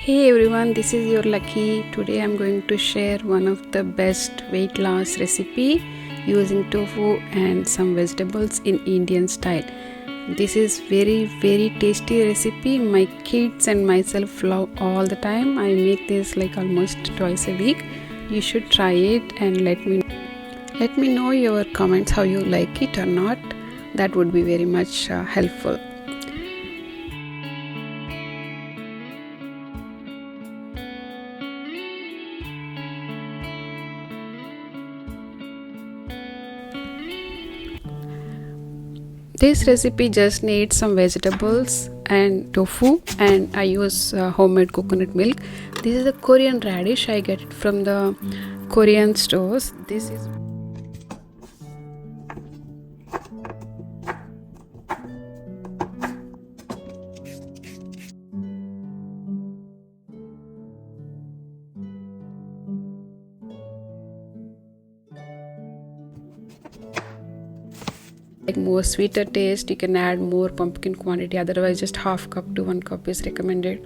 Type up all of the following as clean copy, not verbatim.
Hey everyone, this is your Lucky. Today I'm going to share one of the best weight loss recipe using tofu and some vegetables in Indian style. This is very tasty recipe. My kids and myself love all the time. I make this like almost twice a week. You should try it and let me know your comments how you like it or not. That would be very much helpful. This recipe just needs some vegetables and tofu, and I use homemade coconut milk. This is a Korean radish. I get it from the Korean stores. This is like more sweeter taste. You can add more pumpkin quantity, otherwise just half cup to 1 cup is recommended.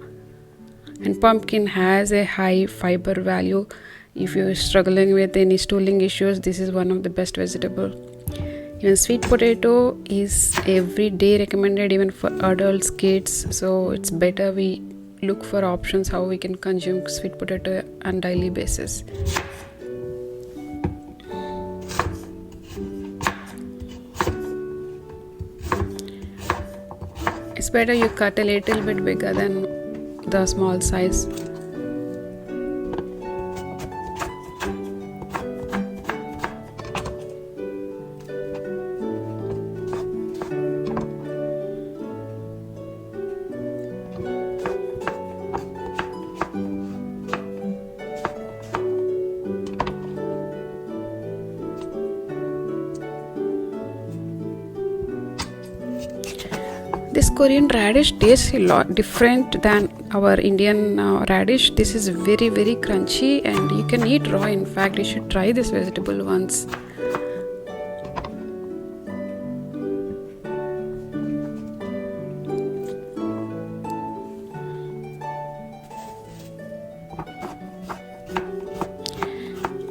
And pumpkin has a high fiber value. If you're struggling with any stooling issues, this is one of the best vegetable. Even sweet potato is every day recommended, even for adults, kids, so it's better we look for options how we can consume sweet potato on daily basis. It's better you cut a little bit bigger than the small size. This Korean radish tastes a lot different than our Indian radish. This is very crunchy and you can eat raw. In fact, you should try this vegetable once.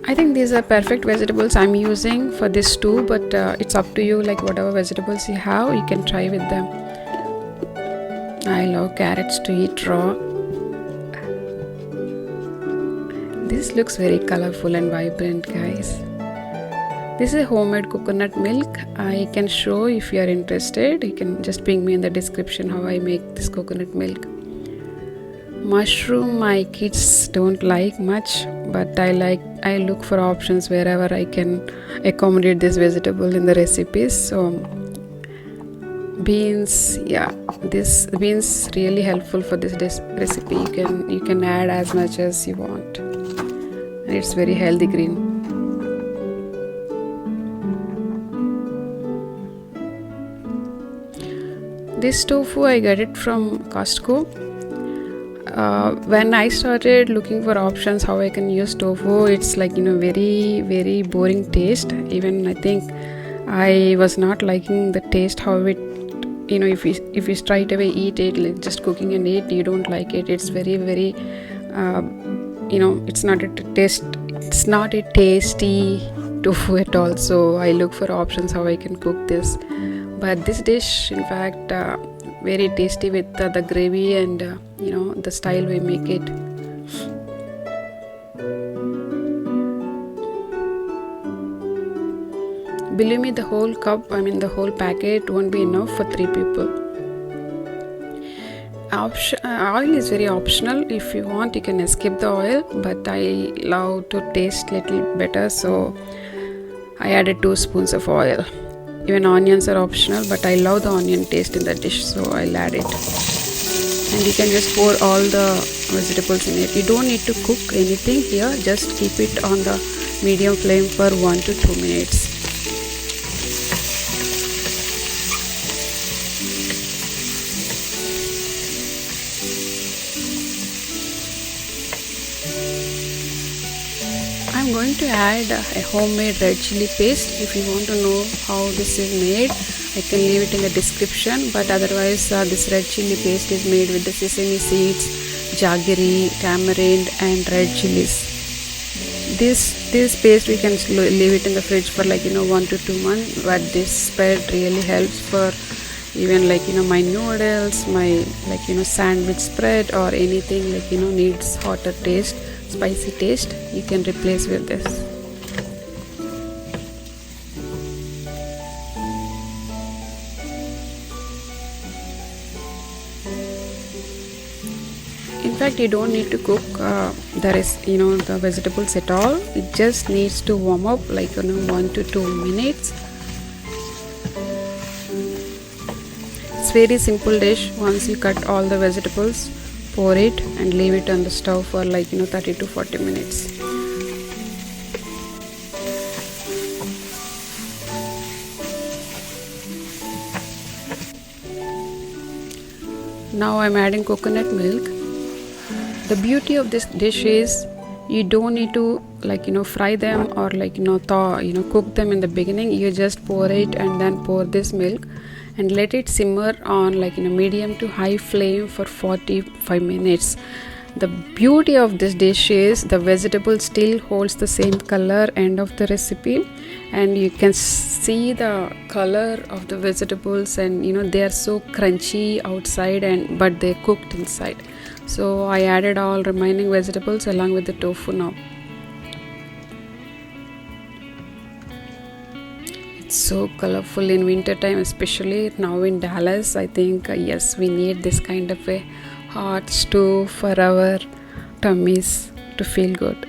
I think these are perfect vegetables I'm using for this too, but it's up to you, like whatever vegetables you have, you can try with them. I love carrots to eat raw. This looks very colorful and vibrant, guys. This is homemade coconut milk. I can show if you are interested. You can just ping me in the description how I make this coconut milk. Mushroom my kids don't like much, but I look for options wherever I can accommodate this vegetable in the recipes. So beans, yeah, this beans really helpful for this recipe. You can add as much as you want, and it's very healthy green. This tofu I get it from Costco. When I started looking for options how I can use tofu, it's like very boring taste. Even I think I was not liking the taste how it, if you straight away eat it, like just cooking and eat, you don't like it. It's very it's not a tasty tofu at all. So I look for options how I can cook this. But this dish, in fact, very tasty with the gravy and the style we make it. Believe me, the whole cup, the whole packet won't be enough for 3 people. Oil is very optional. If you want, you can skip the oil, but I love to taste little better, so I added 2 spoons of oil. Even onions are optional, but I love the onion taste in the dish, so I'll add it. And you can just pour all the vegetables in it. You don't need to cook anything here, just keep it on the medium flame for 1 to 2 minutes. I'm going to add a homemade red chili paste. If you want to know how this is made, I can leave it in the description, but otherwise this red chili paste is made with the sesame seeds, jaggery, tamarind and red chilies. This paste we can leave it in the fridge for 1 to 2 months, but this spread really helps for even my noodles, my sandwich spread or anything needs hotter taste, spicy taste, you can replace with this. In fact, you don't need to cook the vegetables at all. It just needs to warm up 1 to 2 minutes. It's very simple dish. Once you cut all the vegetables, pour it and leave it on the stove for 30 to 40 minutes. Now I'm adding coconut milk. The beauty of this dish is you don't need to fry them or cook them in the beginning. You just pour it and then pour this milk and let it simmer on medium to high flame for 45 minutes. The beauty of this dish is the vegetable still holds the same color end of the recipe, and you can see the color of the vegetables, and they are so crunchy outside but they cooked inside. So I added all remaining vegetables along with the tofu now. It's so colorful in winter time, especially now in Dallas. I think yes, we need this kind of a hot stew for our tummies to feel good.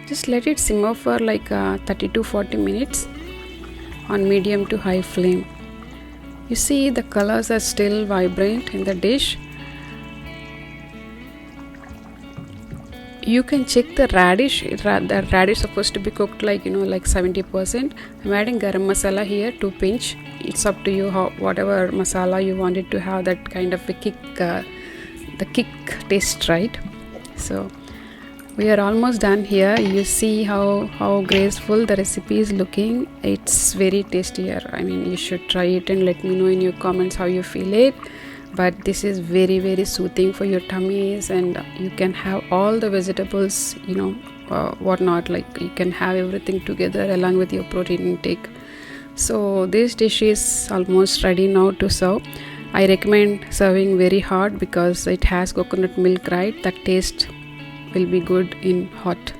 Just let it simmer for 30 to 40 minutes on medium to high flame. You see the colors are still vibrant in the dish. You can check the radish. The radish supposed to be cooked 70%. I'm adding garam masala here to pinch. It's up to you whatever masala you wanted to have that kind of a kick, the kick taste, right? So we are almost done here. You see how graceful the recipe is looking. It's very tasty here. I mean, you should try it and let me know in your comments how you feel it. But this is very, very soothing for your tummies, and you can have all the vegetables, whatnot, you can have everything together along with your protein intake. So this dish is almost ready now to serve. I recommend serving very hot because it has coconut milk, right? The taste will be good in hot.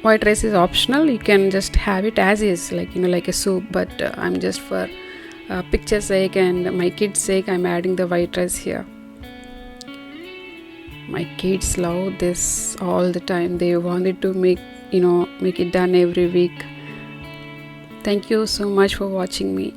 White rice is optional. You can just have it as is, like a soup, but I'm just for picture's sake and my kids' sake, I'm adding the white rice here. My kids love this all the time. They wanted to make it done every week. Thank you so much for watching me.